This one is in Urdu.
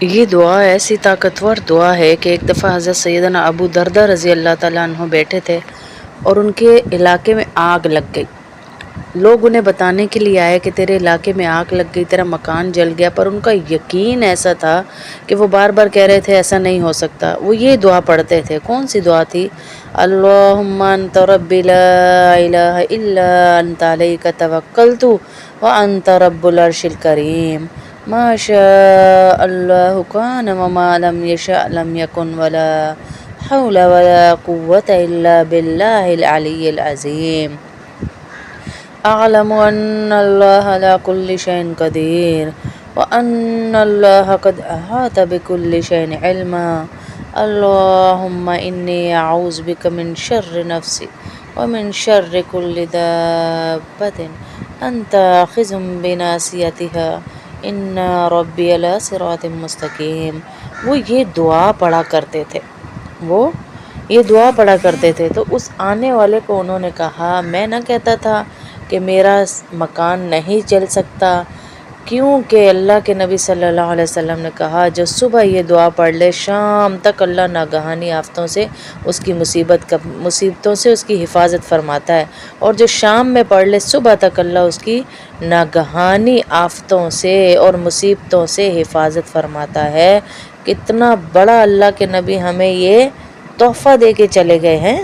یہ دعا ایسی طاقتور دعا ہے کہ ایک دفعہ حضرت سیدنا ابو دردہ رضی اللہ تعالیٰ عنہ بیٹھے تھے اور ان کے علاقے میں آگ لگ گئی۔ لوگ انہیں بتانے کے لیے آئے کہ تیرے علاقے میں آگ لگ گئی، تیرا مکان جل گیا، پر ان کا یقین ایسا تھا کہ وہ بار بار کہہ رہے تھے ایسا نہیں ہو سکتا۔ وہ یہ دعا پڑھتے تھے۔ کون سی دعا تھی؟ اللہم انت ربی لا الہ الا انت علیک توکلت وانت رب العرش الکریم ما شاء اللہ کان وما لم یشاء لم یکن ولا حول ولا قوة الا باللہ العلی العظیم اعلم ان اللہ علی کل شیء قدیر وان اللہ قد احاط بكل شیء علما اللہم انی اعوذ بک من شر نفسی ومن شر کل دابۃ انت آخذ بناصیتها ان ربی علی صراط مستقیم۔ وہ یہ دعا پڑھا کرتے تھے تو اس آنے والے کو انہوں نے کہا، میں نہ کہتا تھا کہ میرا مکان نہیں جل سکتا، کیونکہ اللہ کے نبی صلی اللہ علیہ وسلم نے کہا جو صبح یہ دعا پڑھ لے شام تک اللہ ناگہانی آفتوں سے اس کی مصیبتوں سے اس کی حفاظت فرماتا ہے، اور جو شام میں پڑھ لے صبح تک اللہ اس کی ناگہانی آفتوں سے اور مصیبتوں سے حفاظت فرماتا ہے۔ کتنا بڑا اللہ کے نبی ہمیں یہ تحفہ دے کے چلے گئے ہیں۔